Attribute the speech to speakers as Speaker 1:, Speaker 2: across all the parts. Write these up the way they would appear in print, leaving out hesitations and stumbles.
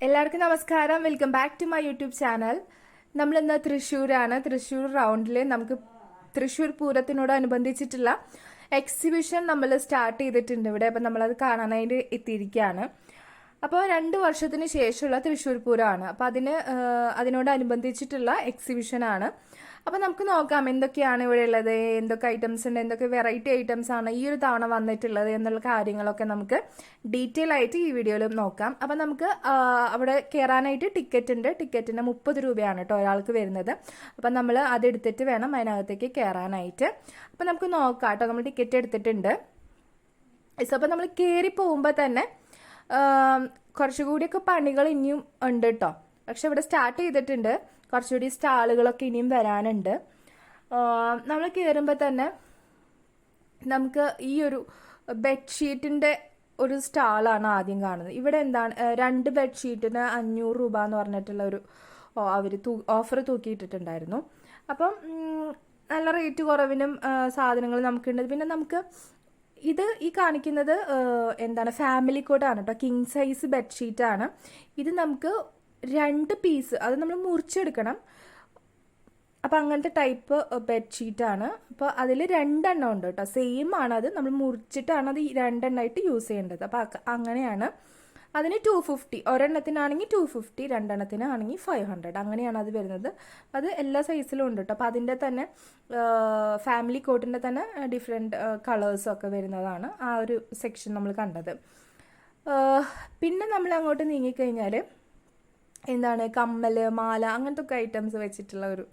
Speaker 1: എല്ലാവർക്കും നമസ്കാരം. Welcome back to my YouTube channel. നമ്മൾ ഇന്ന് തൃശ്ശൂരാണ്. തൃശ്ശൂർ റൗണ്ടിൽ നമുക്ക് തൃശ്ശൂർ പൂരത്തിനോടനുബന്ധിച്ചിട്ടുള്ള എക്സിബിഷൻ നമ്മൾ സ്റ്റാർട്ട് ചെയ്തിട്ടുണ്ട് ഇവിടെ. അപ്പം നമ്മളത് കാണാനായിട്ട് എത്തിയിരിക്കുകയാണ്. അപ്പോൾ 2 വർഷത്തിന് ശേഷമുള്ള തൃശ്ശൂർ പൂരമാണ്. അപ്പം അതിനോടനുബന്ധിച്ചിട്ടുള്ള എക്സിബിഷനാണ്. അപ്പം നമുക്ക് നോക്കാം എന്തൊക്കെയാണ് ഇവിടെ ഉള്ളത്, എന്തൊക്കെ ഐറ്റംസ് ഉണ്ട്, എന്തൊക്കെ വെറൈറ്റി ഐറ്റംസ് ആണ് ഈ ഒരു തവണ വന്നിട്ടുള്ളത് എന്നുള്ള കാര്യങ്ങളൊക്കെ നമുക്ക് ഡീറ്റെയിൽ ആയിട്ട് ഈ വീഡിയോയിൽ നോക്കാം. അപ്പം നമുക്ക് അവിടെ കയറാനായിട്ട് ടിക്കറ്റ് ഉണ്ട്. ടിക്കറ്റിന് 30 രൂപയാണ് കേട്ടോ ഒരാൾക്ക് വരുന്നത്. അപ്പം നമ്മൾ അതെടുത്തിട്ട് വേണം അതിനകത്തേക്ക് കയറാനായിട്ട്. അപ്പം നമുക്ക് നോക്കാം കേട്ടോ. നമ്മൾ ടിക്കറ്റ് എടുത്തിട്ടുണ്ട്. അപ്പം നമ്മൾ കയറി പോകുമ്പോൾ തന്നെ കുറച്ചുകൂടിയൊക്കെ പണികൾ ഇനിയും ഉണ്ട് കേട്ടോ. പക്ഷെ ഇവിടെ സ്റ്റാർട്ട് ചെയ്തിട്ടുണ്ട്. കുറച്ചുകൂടി സ്റ്റാളുകളൊക്കെ ഇനിയും വരാനുണ്ട്. നമ്മൾ കയറുമ്പോൾ തന്നെ നമുക്ക് ഈ ഒരു ബെഡ്ഷീറ്റിൻ്റെ ഒരു സ്റ്റാളാണ് ആദ്യം കാണുന്നത്. ഇവിടെ എന്താണ് 2 ബെഡ്ഷീറ്റിന് 500 രൂപ എന്ന് പറഞ്ഞിട്ടുള്ള ഒരു അവർ ഓഫർ തൂക്കിയിട്ടിട്ടുണ്ടായിരുന്നു. അപ്പം നല്ല റേറ്റ് കുറവിനും സാധനങ്ങൾ നമുക്കുണ്ട്. പിന്നെ നമുക്ക് ഈ കാണിക്കുന്നത് എന്താണ് ഫാമിലി കോട്ടാണ് കേട്ടോ. കിങ് സൈസ് ബെഡ്ഷീറ്റാണ് ഇത്. നമുക്ക് 2 പീസ് അത് നമ്മൾ മുറിച്ചെടുക്കണം. അപ്പം അങ്ങനത്തെ ടൈപ്പ് ബെഡ്ഷീറ്റാണ്. അപ്പോൾ അതിൽ 2 എണ്ണം ഉണ്ട് കേട്ടോ. സെയിം ആണ്. അത് നമ്മൾ മുറിച്ചിട്ടാണ് അത് 2 എണ്ണമായിട്ട് യൂസ് ചെയ്യേണ്ടത്. അപ്പം അങ്ങനെയാണ്. അതിന് 250, ഒരെണ്ണത്തിനാണെങ്കിൽ 250, 2 എണ്ണത്തിനാണെങ്കിൽ 500, അങ്ങനെയാണ് അത് വരുന്നത്. അത് എല്ലാ സൈസിലും ഉണ്ട് കേട്ടോ. അപ്പം അതിൻ്റെ തന്നെ ഫാമിലി കോട്ടിൻ്റെ തന്നെ ഡിഫറെൻറ്റ് കളേഴ്സൊക്കെ വരുന്നതാണ് ആ ഒരു സെക്ഷൻ നമ്മൾ കണ്ടത്. പിന്നെ നമ്മൾ അങ്ങോട്ട് നീങ്ങിക്കഴിഞ്ഞാൽ എന്താണ് കമ്മൽ, മാല, അങ്ങനത്തെ ഒക്കെ ഐറ്റംസ് വെച്ചിട്ടുള്ള ഒരു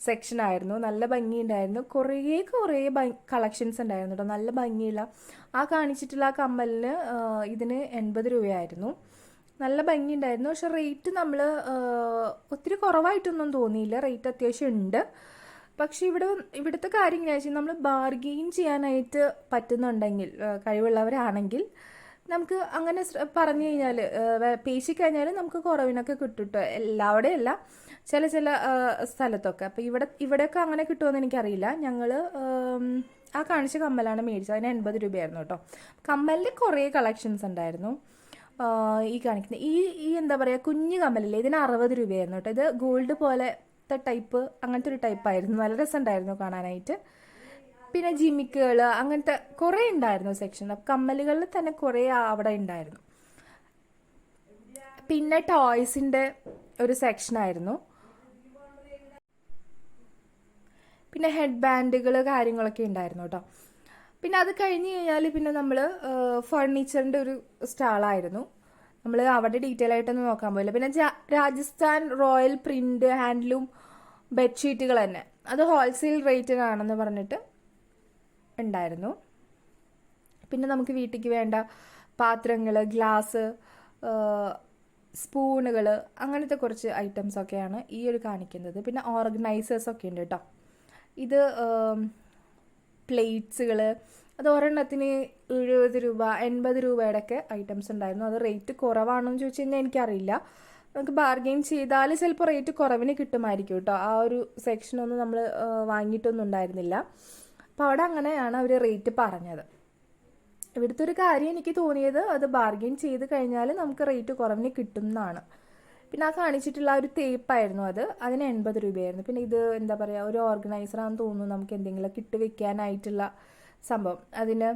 Speaker 1: സെക്ഷനായിരുന്നു. നല്ല ഭംഗിയുണ്ടായിരുന്നു. കുറേ കളക്ഷൻസ് ഉണ്ടായിരുന്നു കേട്ടോ. നല്ല ഭംഗിയുള്ള ആ കാണിച്ചിട്ടുള്ള ആ കമ്മലിന് ഇതിന് 80 രൂപയായിരുന്നു. നല്ല ഭംഗിയുണ്ടായിരുന്നു. പക്ഷെ റേറ്റ് നമ്മൾ ഒത്തിരി കുറവായിട്ടൊന്നും തോന്നിയില്ല. റേറ്റ് അത്യാവശ്യം ഉണ്ട്. പക്ഷെ ഇവിടുത്തെ കാര്യം എങ്ങനെയാണെന്ന് വെച്ചാൽ നമ്മൾ ബാർഗെയിൻ ചെയ്യാനായിട്ട് പറ്റുന്നുണ്ടെങ്കിൽ, കഴിവുള്ളവരാണെങ്കിൽ നമുക്ക് അങ്ങനെ പറഞ്ഞു കഴിഞ്ഞാൽ പേശിക്കഴിഞ്ഞാൽ നമുക്ക് കുറവിനൊക്കെ കിട്ടും കേട്ടോ. എല്ലാവിടെയല്ല, ചില സ്ഥലത്തൊക്കെ. അപ്പം ഇവിടെയൊക്കെ അങ്ങനെ കിട്ടുമെന്ന് എനിക്കറിയില്ല. ഞങ്ങൾ ആ കാണിച്ച കമ്മലാണ് മേടിച്ചത്. അതിന് 80 രൂപയായിരുന്നു കേട്ടോ. കമ്മലിൻ്റെ കുറേ കളക്ഷൻസ് ഉണ്ടായിരുന്നു. ഈ കാണിക്കുന്ന ഈ എന്താ പറയുക കുഞ്ഞു കമ്മലില്ലേ, ഇതിന് 60 രൂപയായിരുന്നു കേട്ടോ. ഇത് ഗോൾഡ് പോലത്തെ ടൈപ്പ്, അങ്ങനത്തെ ഒരു ടൈപ്പായിരുന്നു. നല്ല രസമുണ്ടായിരുന്നു കാണാനായിട്ട്. പിന്നെ ജിമിക്കുകൾ, അങ്ങനത്തെ കുറേ ഉണ്ടായിരുന്നു സെക്ഷൻ. കമ്മലുകളിൽ തന്നെ കുറേ അവിടെ ഉണ്ടായിരുന്നു. പിന്നെ ടോയ്സിൻ്റെ ഒരു സെക്ഷനായിരുന്നു. പിന്നെ ഹെഡ് ബാൻഡുകൾ കാര്യങ്ങളൊക്കെ ഉണ്ടായിരുന്നു കേട്ടോ. പിന്നെ അത് കഴിഞ്ഞ് കഴിഞ്ഞാൽ പിന്നെ നമ്മൾ ഫർണിച്ചറിൻ്റെ ഒരു സ്റ്റാളായിരുന്നു. നമ്മൾ അവിടെ ഡീറ്റെയിൽ ആയിട്ടൊന്നും നോക്കാൻ പോയില്ല. പിന്നെ രാജസ്ഥാൻ റോയൽ പ്രിന്റ് ഹാൻഡ്ലൂം ബെഡ്ഷീറ്റുകൾ തന്നെ അത് ഹോൾസെയിൽ റേറ്റിനാണെന്ന് പറഞ്ഞിട്ട് ഉണ്ടായിരുന്നു. പിന്നെ നമുക്ക് വീട്ടിലേക്ക് വേണ്ട പാത്രങ്ങൾ, ഗ്ലാസ്, സ്പൂണുകൾ, അങ്ങനത്തെ കുറച്ച് ഐറ്റംസ് ഒക്കെയാണ് ഈ ഒരു കാണിക്കുന്നത്. പിന്നെ ഓർഗനൈസേഴ്സ് ഒക്കെ ഉണ്ട് കേട്ടോ. ഇത് പ്ലേറ്റ്സുകൾ, അത് ഒരെണ്ണത്തിന് 70 രൂപ 80 രൂപയുടെ ഒക്കെ ഐറ്റംസ് ഉണ്ടായിരുന്നു. അത് റേറ്റ് കുറവാണെന്ന് ചോദിച്ചു കഴിഞ്ഞാൽ എനിക്കറിയില്ല. നമുക്ക് ബാർഗെയിൻ ചെയ്താൽ ചിലപ്പോൾ റേറ്റ് കുറവിന് കിട്ടുമായിരിക്കും കേട്ടോ. ആ ഒരു സെക്ഷനൊന്നും നമ്മൾ വാങ്ങിയിട്ടൊന്നും ഉണ്ടായിരുന്നില്ല. അപ്പോൾ അവിടെ അങ്ങനെയാണ് അവർ റേറ്റ് പറഞ്ഞത്. ഇവിടുത്തെ ഒരു കാര്യം എനിക്ക് തോന്നിയത്, അത് ബാർഗെയിൻ ചെയ്ത് കഴിഞ്ഞാൽ നമുക്ക് റേറ്റ് കുറവിന് കിട്ടും എന്നാണ്. പിന്നെ ആ കാണിച്ചിട്ടുള്ള ഒരു തേപ്പായിരുന്നു അതിന് 80 രൂപയായിരുന്നു. പിന്നെ ഇത് എന്താ പറയുക, ഒരു ഓർഗനൈസറാണെന്ന് തോന്നുന്നു. നമുക്ക് എന്തെങ്കിലുമൊക്കെ ഇട്ട് വെക്കാനായിട്ടുള്ള സംഭവം. അതിന്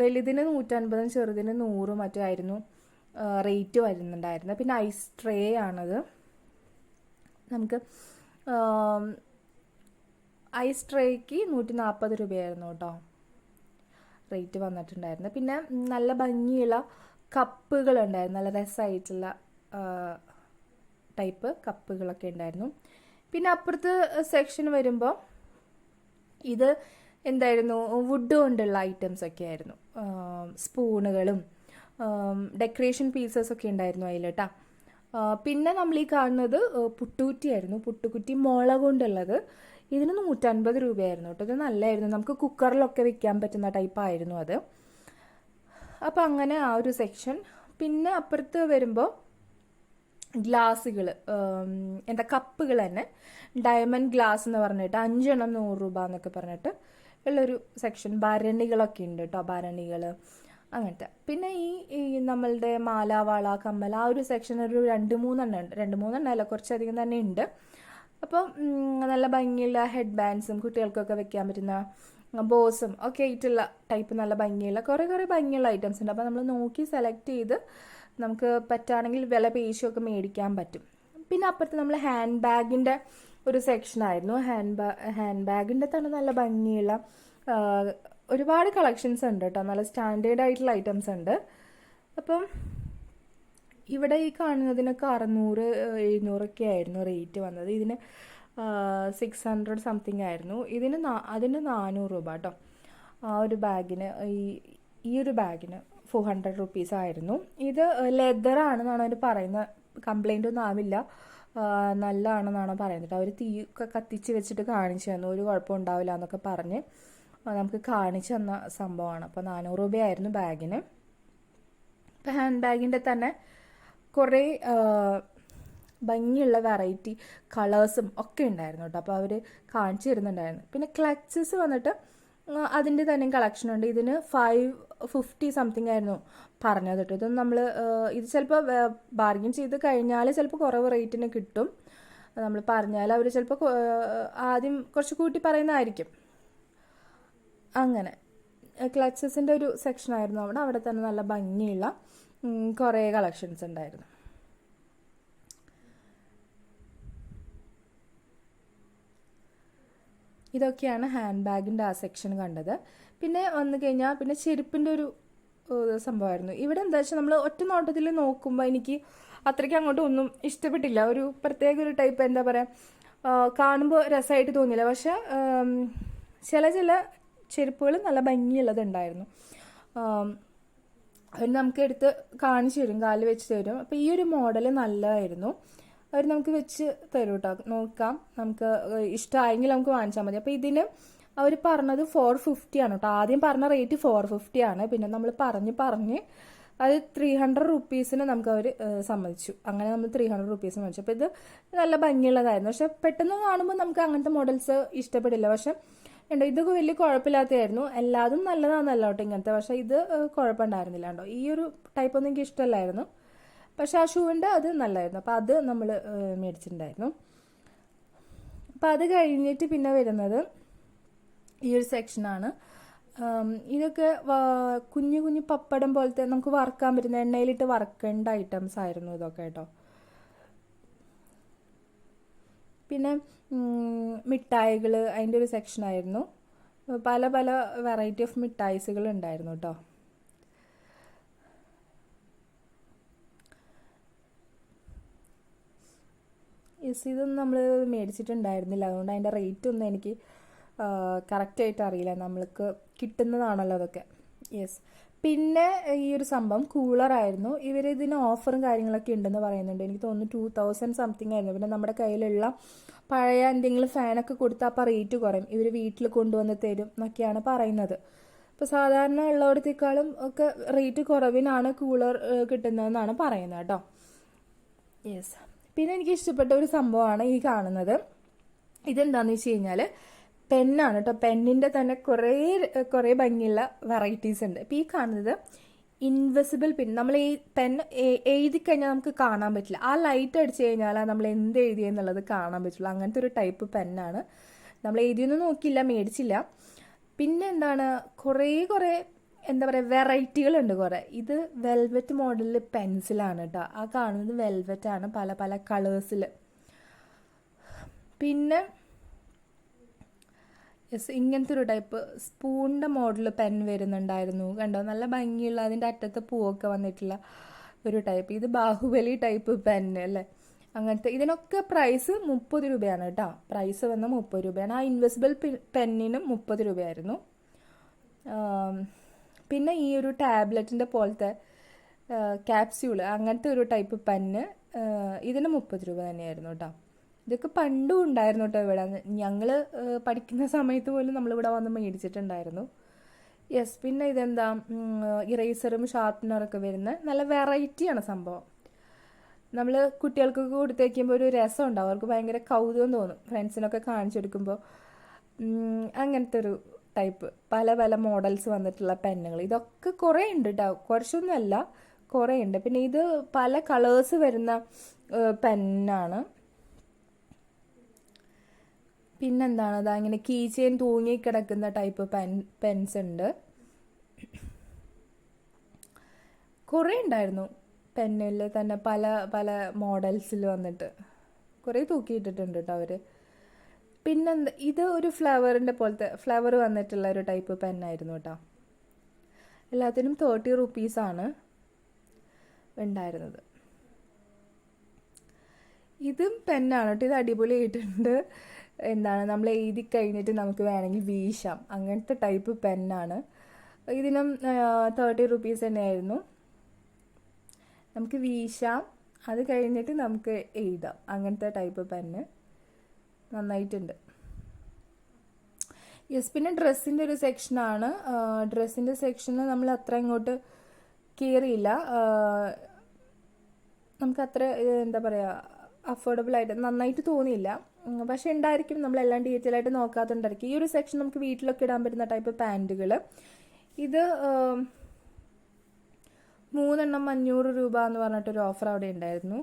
Speaker 1: വലുതിന് 150, ചെറുതിന് 100 മറ്റായിരുന്നു റേറ്റ് വരുന്നുണ്ടായിരുന്നത്. പിന്നെ ഐസ് ട്രേ ആണത്. നമുക്ക് ഐസ് ട്രേക്ക് 140 രൂപയായിരുന്നു കേട്ടോ റേറ്റ് വന്നിട്ടുണ്ടായിരുന്നു. പിന്നെ നല്ല ഭംഗിയുള്ള കപ്പുകളുണ്ടായിരുന്നു. നല്ല രസമായിട്ടുള്ള ടൈപ്പ് കപ്പുകളൊക്കെ ഉണ്ടായിരുന്നു. പിന്നെ അപ്പുറത്ത് സെക്ഷൻ വരുമ്പോൾ ഇത് എന്തായിരുന്നു, വുഡ് കൊണ്ടുള്ള ഐറ്റംസ് ഒക്കെ ആയിരുന്നു. സ്പൂണുകളും ഡെക്കറേഷൻ പീസസ് ഒക്കെ ഉണ്ടായിരുന്നു അതിൽ കേട്ടോ. പിന്നെ നമ്മൾ ഈ കാണുന്നത് പുട്ടുകുറ്റിയായിരുന്നു. പുട്ടുകുറ്റി മുള കൊണ്ടുള്ളത്. ഇതിന് 150 രൂപയായിരുന്നു കേട്ടോ. ഇത് നല്ലതായിരുന്നു. നമുക്ക് കുക്കറിലൊക്കെ വെക്കാൻ പറ്റുന്ന ടൈപ്പായിരുന്നു അത്. അപ്പം അങ്ങനെ ആ ഒരു സെക്ഷൻ. പിന്നെ അപ്പുറത്ത് വരുമ്പോൾ ഗ്ലാസ്സുകൾ, കപ്പുകൾ തന്നെ ഡയമണ്ട് ഗ്ലാസ് എന്ന് പറഞ്ഞിട്ട് 5 എണ്ണം 100 രൂപ എന്നൊക്കെ പറഞ്ഞിട്ട് ഉള്ളൊരു സെക്ഷൻ. ഭരണികളൊക്കെ ഉണ്ട് കേട്ടോ. ഭരണികൾ, അങ്ങനത്തെ. പിന്നെ ഈ നമ്മളുടെ മാല, വള, കമ്മൽ ആ ഒരു സെക്ഷൻ ഒരു 2-3 ഉണ്ട്. 2-3 അല്ല, കുറച്ചധികം തന്നെ ഉണ്ട്. അപ്പം നല്ല ഭംഗിയുള്ള ഹെഡ് ബാൻഡ്സും കുട്ടികൾക്കൊക്കെ വെക്കാൻ പറ്റുന്ന ബോസും ഒക്കെ ആയിട്ടുള്ള ടൈപ്പ് നല്ല ഭംഗിയുള്ള കുറേ ഭംഗിയുള്ള ഐറ്റംസ് ഉണ്ട്. അപ്പോൾ നമ്മൾ നോക്കി സെലക്ട് ചെയ്ത് നമുക്ക് പറ്റുകയാണെങ്കിൽ വില പേശിയൊക്കെ മേടിക്കാൻ പറ്റും. പിന്നെ അപ്പുറത്ത് നമ്മൾ ഹാൻഡ് ബാഗിൻ്റെ ഒരു സെക്ഷനായിരുന്നു. ഹാൻഡ് ബാഗിൻ്റെ തന്നെ നല്ല ഭംഗിയുള്ള ഒരുപാട് കളക്ഷൻസ് ഉണ്ട് കേട്ടോ. നല്ല സ്റ്റാൻഡേർഡ് ആയിട്ടുള്ള ഐറ്റംസ് ഉണ്ട്. അപ്പം ഇവിടെ ഈ കാണുന്നതിനൊക്കെ 600-700 ആയിരുന്നു റേറ്റ് വന്നത്. ഇതിന് 600 സംതിങ് ആയിരുന്നു. അതിന് 400 രൂപ കേട്ടോ. ആ ഒരു ബാഗിന് ഈ ഒരു ബാഗിന് 400 റുപ്പീസ് ആയിരുന്നു. ഇത് ലെതറാണെന്നാണ് അവർ പറയുന്നത്. കംപ്ലൈൻ്റ് ഒന്നും ആവില്ല, നല്ലതാണെന്നാണ് പറയുന്നത്. അവർ തീയൊക്കെ കത്തിച്ച് വെച്ചിട്ട് കാണിച്ചു തന്നു, ഒരു കുഴപ്പം ഉണ്ടാവില്ല എന്നൊക്കെ പറഞ്ഞ് നമുക്ക് കാണിച്ചു തന്ന സംഭവമാണ്. അപ്പോൾ 400 രൂപയായിരുന്നു ബാഗിന്. ഇപ്പം ഹാൻഡ് ബാഗിൻ്റെ തന്നെ കുറേ ഭംഗിയുള്ള വെറൈറ്റി കളേഴ്സും ഒക്കെ ഉണ്ടായിരുന്നു കേട്ടോ. അപ്പോൾ അവർ കാണിച്ചു തരുന്നുണ്ടായിരുന്നു. പിന്നെ ക്ലച്ചസ് വന്നിട്ട് അതിൻ്റെ തന്നെ കളക്ഷൻ ഉണ്ട്. ഇതിന് 550 സംതിങ് ആയിരുന്നു പറഞ്ഞത് കേട്ടോ. ഇതൊന്നും ഇത് ചിലപ്പോൾ ബാർഗിൻ ചെയ്ത് കഴിഞ്ഞാൽ ചിലപ്പോൾ കുറവ് റേറ്റിന് കിട്ടും. നമ്മൾ പറഞ്ഞാൽ അവർ ചിലപ്പോൾ ആദ്യം കുറച്ച് കൂട്ടി പറയുന്നതായിരിക്കും. അങ്ങനെ ക്ലച്ചസിൻ്റെ ഒരു സെക്ഷനായിരുന്നു അവിടെ തന്നെ നല്ല ഭംഗിയുള്ള കുറേ കളക്ഷൻസ് ഉണ്ടായിരുന്നു. ഇതൊക്കെയാണ് ഹാൻഡ് ബാഗിൻ്റെ ആ സെക്ഷൻ കണ്ടത്. പിന്നെ വന്നു കഴിഞ്ഞാൽ പിന്നെ ചെരുപ്പിൻ്റെ ഒരു സംഭവമായിരുന്നു. ഇവിടെ എന്താ വെച്ചാൽ നമ്മൾ ഒറ്റ നോട്ടത്തിൽ നോക്കുമ്പോൾ എനിക്ക് അത്രയ്ക്ക് അങ്ങോട്ട് ഒന്നും ഇഷ്ടപ്പെട്ടില്ല. ഒരു പ്രത്യേക ഒരു ടൈപ്പ് എന്താ പറയുക, കാണുമ്പോൾ രസമായിട്ട് തോന്നിയില്ല. പക്ഷെ ചില ചെരുപ്പുകൾ നല്ല ഭംഗിയുള്ളതുണ്ടായിരുന്നു. അവർ നമുക്ക് എടുത്ത് കാണിച്ചു തരും, കാലിൽ വെച്ച് തരും. അപ്പോൾ ഈ ഒരു മോഡൽ നല്ലതായിരുന്നു. അവർ നമുക്ക് വെച്ച് തരും കേട്ടോ. നോക്കാം, നമുക്ക് ഇഷ്ടമായെങ്കിൽ നമുക്ക് വാങ്ങിച്ചാൽ മതി. അപ്പോൾ ഇതിന് അവർ പറഞ്ഞത് 450 ആണ് കേട്ടോ. ആദ്യം പറഞ്ഞ റേറ്റ് 450 ആണ്. പിന്നെ നമ്മൾ പറഞ്ഞ് അത് 300 റുപ്പീസിന് നമുക്ക് അവർ സമ്മതിച്ചു. അങ്ങനെ നമ്മൾ 300 റുപ്പീസിന് മേടിച്ചു. അപ്പോൾ ഇത് നല്ല ഭംഗിയുള്ളതായിരുന്നു. പക്ഷെ പെട്ടെന്ന് കാണുമ്പോൾ നമുക്ക് അങ്ങനത്തെ മോഡൽസ് ഇഷ്ടപ്പെടില്ല. പക്ഷെ ഇതൊക്കെ വലിയ കുഴപ്പമില്ലാത്തതായിരുന്നു. എല്ലാതും നല്ലതാണെന്നല്ല കേട്ടോ ഇങ്ങനത്തെ. പക്ഷെ ഇത് കുഴപ്പമുണ്ടായിരുന്നില്ല കേട്ടോ. ഈ ഒരു ടൈപ്പ് ഒന്നും എനിക്ക് ഇഷ്ടമല്ലായിരുന്നു. പക്ഷെ ആ ഷൂവിൻ്റെ അത് നല്ലതായിരുന്നു. അപ്പോൾ അത് നമ്മൾ മേടിച്ചിട്ടുണ്ടായിരുന്നു. അപ്പോൾ അത് കഴിഞ്ഞിട്ട് പിന്നെ വരുന്നത് ഈ ഒരു സെക്ഷനാണ്. ഇതൊക്കെ കുഞ്ഞു പപ്പടം പോലത്തെ നമുക്ക് വറുക്കാൻ പറ്റുന്ന എണ്ണയിലിട്ട് വറുക്കേണ്ട ഐറ്റംസ് ആയിരുന്നു ഇതൊക്കെ കേട്ടോ. പിന്നെ മിഠായികൾ, അതിൻ്റെ ഒരു സെക്ഷനായിരുന്നു. പല വെറൈറ്റി ഓഫ് മിഠായിസുകൾ ഉണ്ടായിരുന്നു കേട്ടോ. ഇതൊന്നും നമ്മൾ മേടിച്ചിട്ടുണ്ടായിരുന്നില്ല. അതുകൊണ്ട് അതിൻ്റെ റേറ്റ് ഒന്നും എനിക്ക് കറക്റ്റായിട്ട് അറിയില്ല. നമ്മൾക്ക് കിട്ടുന്നതാണല്ലോ അതൊക്കെ. പിന്നെ ഈ ഒരു സംഭവം കൂളറായിരുന്നു. ഇതിന് ഓഫറും കാര്യങ്ങളൊക്കെ ഉണ്ടെന്ന് പറയുന്നുണ്ട്. എനിക്ക് തോന്നുന്നു 2000 സംതിങ് ആയിരുന്നു. പിന്നെ നമ്മുടെ കയ്യിലുള്ള പഴയ എന്തെങ്കിലും ഫാനൊക്കെ കൊടുത്താൽ അപ്പോൾ റേറ്റ് കുറയും. ഇവർ വീട്ടിൽ കൊണ്ടുവന്ന് തരും എന്നൊക്കെയാണ് പറയുന്നത്. ഇപ്പോൾ സാധാരണ ഉള്ളിടത്തേക്കാളും ഒക്കെ റേറ്റ് കുറവിനാണ് കൂളർ കിട്ടുന്നതെന്നാണ് പറയുന്നത് കേട്ടോ. പിന്നെ എനിക്ക് ഇഷ്ടപ്പെട്ട ഒരു സംഭവമാണ് ഈ കാണുന്നത്. ഇതെന്താണെന്ന് വെച്ച് കഴിഞ്ഞാൽ പെന്നാണ് കേട്ടോ. പെന്നിൻ്റെ തന്നെ കുറേ ഭംഗിയുള്ള വെറൈറ്റീസ് ഉണ്ട്. ഇപ്പോൾ ഈ കാണുന്നത് ഇൻവിസിബിൾ പെൻ. നമ്മൾ ഈ പെൻ എഴുതി കഴിഞ്ഞാൽ നമുക്ക് കാണാൻ പറ്റില്ല. ആ ലൈറ്റ് അടിച്ചു കഴിഞ്ഞാൽ നമ്മൾ എന്ത് എഴുതിയെന്നുള്ളത് കാണാൻ പറ്റുള്ളൂ. അങ്ങനത്തെ ഒരു ടൈപ്പ് പെന്നാണ്. നമ്മൾ എഴുതിയൊന്നും നോക്കിയില്ല, മേടിച്ചില്ല. പിന്നെ എന്താണ്, കുറേ എന്താ പറയുക വെറൈറ്റികളുണ്ട് കുറേ. ഇത് വെൽവെറ്റ് മോഡലിൽ പെൻസിലാണ് കേട്ടോ. ആ കാണുന്നത് വെൽവെറ്റാണ്, പല കളേഴ്സിൽ. പിന്നെ ഇങ്ങനത്തെ ഒരു ടൈപ്പ് സ്പൂണിൻ്റെ മോഡൽ പെൻ വരുന്നുണ്ടായിരുന്നു കണ്ടോ. നല്ല ഭംഗിയുള്ള അതിൻ്റെ അറ്റത്ത് പൂവൊക്കെ വന്നിട്ടുള്ള ഒരു ടൈപ്പ്. ഇത് ബാഹുബലി ടൈപ്പ് പെന്ന് അല്ലേ, അങ്ങനത്തെ. ഇതിനൊക്കെ പ്രൈസ് 30 രൂപയാണ് കേട്ടോ. പ്രൈസ് വന്ന 30 രൂപയാണ്. ആ ഇൻവിസിബിൾ പെന്നിനും 30 രൂപയായിരുന്നു. പിന്നെ ഈ ഒരു ടാബ്ലറ്റിൻ്റെ പോലത്തെ ക്യാപ്സ്യൂള്, അങ്ങനത്തെ ഒരു ടൈപ്പ് പെന്ന്, ഇതിന് 30 രൂപ തന്നെയായിരുന്നു കേട്ടോ. ഇതൊക്കെ പണ്ടും ഉണ്ടായിരുന്നു കേട്ടോ ഇവിടെ. ഞങ്ങൾ പഠിക്കുന്ന സമയത്ത് പോലും നമ്മളിവിടെ വന്ന് മേടിച്ചിട്ടുണ്ടായിരുന്നു. പിന്നെ ഇതെന്താ, ഇറേസറും ഷാർപ്പനറൊക്കെ വരുന്ന നല്ല വെറൈറ്റിയാണ് സംഭവം. നമ്മൾ കുട്ടികൾക്കൊക്കെ കൊടുത്തേക്കുമ്പോൾ ഒരു രസം ഉണ്ടാവും. അവർക്ക് ഭയങ്കര കൗതുകം തോന്നും ഫ്രണ്ട്സിനൊക്കെ കാണിച്ചു കൊടുക്കുമ്പോൾ. അങ്ങനത്തെ ഒരു ടൈപ്പ് പല പല മോഡൽസ് വന്നിട്ടുള്ള പെന്നുകൾ. ഇതൊക്കെ കുറേ ഉണ്ട് കേട്ടോ, കുറച്ചൊന്നുമല്ല, കുറേ ഉണ്ട്. പിന്നെ ഇത് പല കളേഴ്സ് വരുന്ന പെന്നാണ്. പിന്നെന്താണ്, അതാ ഇങ്ങനെ കീ ചെയിൻ തൂങ്ങിക്കിടക്കുന്ന ടൈപ്പ് പെൻസ് ഉണ്ട്. കുറേ ഉണ്ടായിരുന്നു പെന്നിൽ തന്നെ, പല പല മോഡൽസിൽ വന്നിട്ട് കുറേ തൂക്കിയിട്ടിട്ടുണ്ട് കേട്ടോ അവർ. പിന്നെന്താ, ഇത് ഒരു ഫ്ലവറിൻ്റെ പോലത്തെ ഫ്ലവർ വന്നിട്ടുള്ള ഒരു ടൈപ്പ് പെന്നായിരുന്നു കേട്ടോ. എല്ലാത്തിനും 30 റുപ്പീസാണ് ഉണ്ടായിരുന്നത്. ഇതും പെന്നാണ് കേട്ടോ, ഇത് അടിപൊളിയായിട്ടുണ്ട്. എന്താണ്, നമ്മൾ എഴുതി കഴിഞ്ഞിട്ട് നമുക്ക് വേണമെങ്കിൽ വീശാം, അങ്ങനത്തെ ടൈപ്പ് പെന്നാണ്. ഇതിനും 30 റുപ്പീസ് തന്നെയായിരുന്നു. നമുക്ക് വീശാം, അത് കഴിഞ്ഞിട്ട് നമുക്ക് എഴുതാം, അങ്ങനത്തെ ടൈപ്പ് പെന്ന് നന്നായിട്ടുണ്ട്. യെസ്, പിന്നെ ഡ്രസ്സിൻ്റെ ഒരു സെക്ഷനാണ്. ഡ്രസ്സിൻ്റെ സെക്ഷന് നമ്മൾ അത്ര ഇങ്ങോട്ട് കയറിയില്ല, നമുക്കത്ര എന്താ പറയുക അഫോർഡബിൾ ആയിട്ട് നന്നായിട്ട് തോന്നിയില്ല. പക്ഷെ ഉണ്ടായിരിക്കും, നമ്മളെല്ലാം ഡീറ്റെയിൽ ആയിട്ട് നോക്കാത്തതുകൊണ്ടായിരിക്കും. ഈ ഒരു സെക്ഷൻ നമുക്ക് വീട്ടിലൊക്കെ ഇടാൻ പറ്റുന്ന ടൈപ്പ് പാൻറ്റുകൾ. ഇത് 3 എണ്ണം 500 രൂപ എന്ന് പറഞ്ഞിട്ടൊരു ഓഫർ അവിടെ ഉണ്ടായിരുന്നു.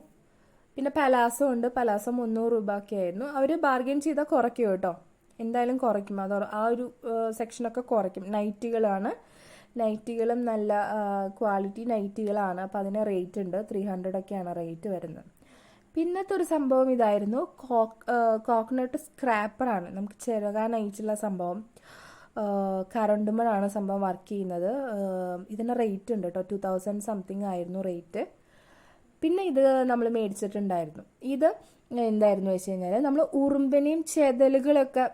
Speaker 1: പിന്നെ പലാസോ ഉണ്ട്, പലാസോ 300 രൂപ ഒക്കെ ആയിരുന്നു. അവർ ബാർഗെയിൻ ചെയ്താൽ കുറയ്ക്കും കേട്ടോ, എന്തായാലും കുറയ്ക്കും. അത് ആ ഒരു സെക്ഷനൊക്കെ കുറയ്ക്കും. നൈറ്റികളാണ്, നൈറ്റികളും നല്ല ക്വാളിറ്റി നൈറ്റികളാണ്. അപ്പോൾ അതിന് റേറ്റ് ഉണ്ട്, 300 ഒക്കെയാണ് റേറ്റ് വരുന്നത്. പിന്നത്തെ ഒരു സംഭവം ഇതായിരുന്നു, കോക്കനട്ട് സ്ക്രാപ്പറാണ്. നമുക്ക് ചിരകാനായിട്ടുള്ള സംഭവം, കറണ്ടുമ്പോഴാണ് സംഭവം വർക്ക് ചെയ്യുന്നത്. ഇതിന് റേറ്റ് ഉണ്ട് കേട്ടോ, 2000 സംതിങ് ആയിരുന്നു റേറ്റ്. പിന്നെ ഇത് നമ്മൾ മേടിച്ചിട്ടുണ്ടായിരുന്നു. ഇത് എന്തായിരുന്നു വെച്ച് കഴിഞ്ഞാൽ, നമ്മൾ ഉറുമ്പിനെയും ചെതലുകളൊക്കെ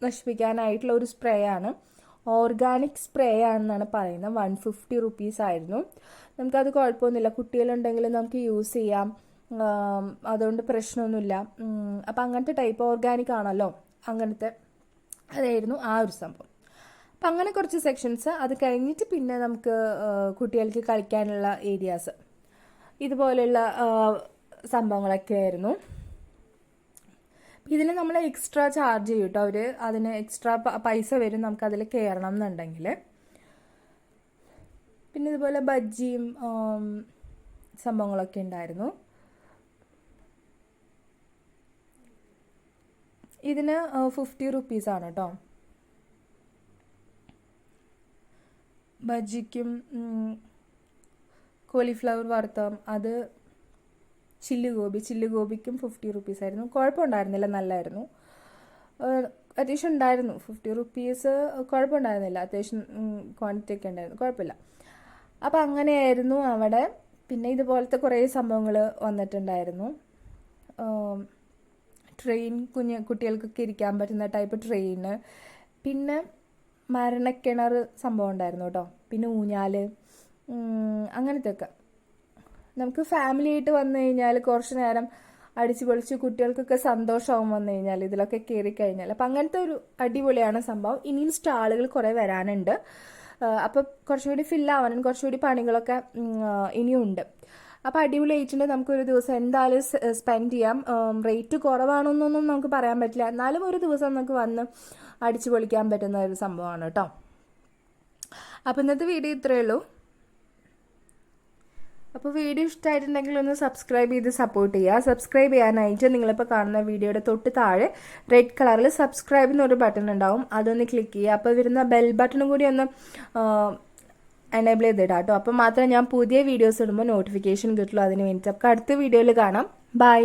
Speaker 1: നശിപ്പിക്കാനായിട്ടുള്ള ഒരു സ്പ്രേ ആണ്. ഓർഗാനിക് സ്പ്രേ ആണെന്നാണ് പറയുന്നത്. 150 റുപ്പീസ് ആയിരുന്നു. നമുക്കത് കുഴപ്പമൊന്നുമില്ല, കുട്ടികളുണ്ടെങ്കിൽ നമുക്ക് യൂസ് ചെയ്യാം, അതുകൊണ്ട് പ്രശ്നമൊന്നുമില്ല. അപ്പം അങ്ങനത്തെ ടൈപ്പ് ഓർഗാനിക് ആണല്ലോ, അങ്ങനത്തെ അതായിരുന്നു ആ ഒരു സംഭവം. അപ്പം അങ്ങനെ കുറച്ച് സെക്ഷൻസ്. അത് കഴിഞ്ഞിട്ട് പിന്നെ നമുക്ക് കുട്ടികൾക്ക് കളിക്കാനുള്ള ഏരിയാസ്, ഇതുപോലെയുള്ള സംഭവങ്ങളൊക്കെ ആയിരുന്നു. ഇതിന് നമ്മൾ എക്സ്ട്രാ ചാർജ് ചെയ്യും കേട്ടോ അവർ, അതിന് എക്സ്ട്രാ പൈസ വരും നമുക്കതിൽ കയറണം എന്നുണ്ടെങ്കിൽ. പിന്നെ ഇതുപോലെ ബജ്ജിയും സംഭവങ്ങളൊക്കെ ഉണ്ടായിരുന്നു. ഇതിന് 50 റുപ്പീസാണ് കേട്ടോ. ബജ്ജിക്കും കോളിഫ്ലവർ വറുത്തം, അത് ചില്ലുഗോപിക്കും 50 റുപ്പീസായിരുന്നു. കുഴപ്പമുണ്ടായിരുന്നില്ല, നല്ലതായിരുന്നു, അത്യാവശ്യം ഉണ്ടായിരുന്നു. 50 റുപ്പീസ് കുഴപ്പമുണ്ടായിരുന്നില്ല, അത്യാവശ്യം ക്വാണ്ടിറ്റി ഒക്കെ ഉണ്ടായിരുന്നു, കുഴപ്പമില്ല. അപ്പം അങ്ങനെയായിരുന്നു അവിടെ. പിന്നെ ഇതുപോലത്തെ കുറേ സംഭവങ്ങൾ വന്നിട്ടുണ്ടായിരുന്നു. ട്രെയിൻ, കുട്ടികൾക്കൊക്കെ ഇരിക്കാൻ പറ്റുന്ന ടൈപ്പ് ട്രെയിന്. പിന്നെ മരണക്കിണർ സംഭവം ഉണ്ടായിരുന്നു കേട്ടോ. പിന്നെ ഊഞ്ഞാൽ, അങ്ങനത്തെ ഒക്കെ നമുക്ക് ഫാമിലി ആയിട്ട് വന്നു കഴിഞ്ഞാൽ കുറച്ച് നേരം അടിച്ചു പൊളിച്ച് കുട്ടികൾക്കൊക്കെ സന്തോഷമാവും വന്നു കഴിഞ്ഞാൽ ഇതിലൊക്കെ കയറി കഴിഞ്ഞാൽ. അപ്പം അങ്ങനത്തെ ഒരു അടിപൊളിയാണ് സംഭവം. ഇനിയും സ്റ്റാളുകൾ കുറേ വരാനുണ്ട്. അപ്പം കുറച്ചുകൂടി ഫില്ലാവാനും കുറച്ചുകൂടി പണികളൊക്കെ ഇനിയുണ്ട്. അപ്പോൾ അടിപൊളിയായിട്ടുണ്ട്. നമുക്കൊരു ദിവസം എന്തായാലും സ്പെൻഡ് ചെയ്യാം. റേറ്റ് കുറവാണെന്നൊന്നും നമുക്ക് പറയാൻ പറ്റില്ല, എന്നാലും ഒരു ദിവസം നമുക്ക് വന്ന് അടിച്ചു പൊളിക്കാൻ പറ്റുന്ന ഒരു സംഭവമാണ് കേട്ടോ. അപ്പോൾ ഇന്നത്തെ വീഡിയോ ഇത്രയേ ഉള്ളൂ. അപ്പോൾ വീഡിയോ ഇഷ്ടമായിട്ടുണ്ടെങ്കിൽ ഒന്ന് സബ്സ്ക്രൈബ് ചെയ്ത് സപ്പോർട്ട് ചെയ്യുക. സബ്സ്ക്രൈബ് ചെയ്യാനായിട്ട് നിങ്ങളിപ്പോൾ കാണുന്ന വീഡിയോയുടെ തൊട്ട് താഴെ റെഡ് കളറിൽ സബ്സ്ക്രൈബ് എന്നൊരു ബട്ടൺ ഉണ്ടാവും, അതൊന്ന് ക്ലിക്ക് ചെയ്യുക. അപ്പോൾ വരുന്ന ബെൽ ബട്ടണും കൂടി ഒന്ന് എനേബിൾ ചെയ്തിടാം കേട്ടോ. അപ്പോൾ മാത്രമേ ഞാൻ പുതിയ വീഡിയോസ് ഇടുമ്പോൾ നോട്ടിഫിക്കേഷൻ കിട്ടുള്ളൂ, അതിന് വേണ്ടിയിട്ട്. അപ്പോൾ അടുത്ത വീഡിയോയിൽ കാണാം. ബൈ.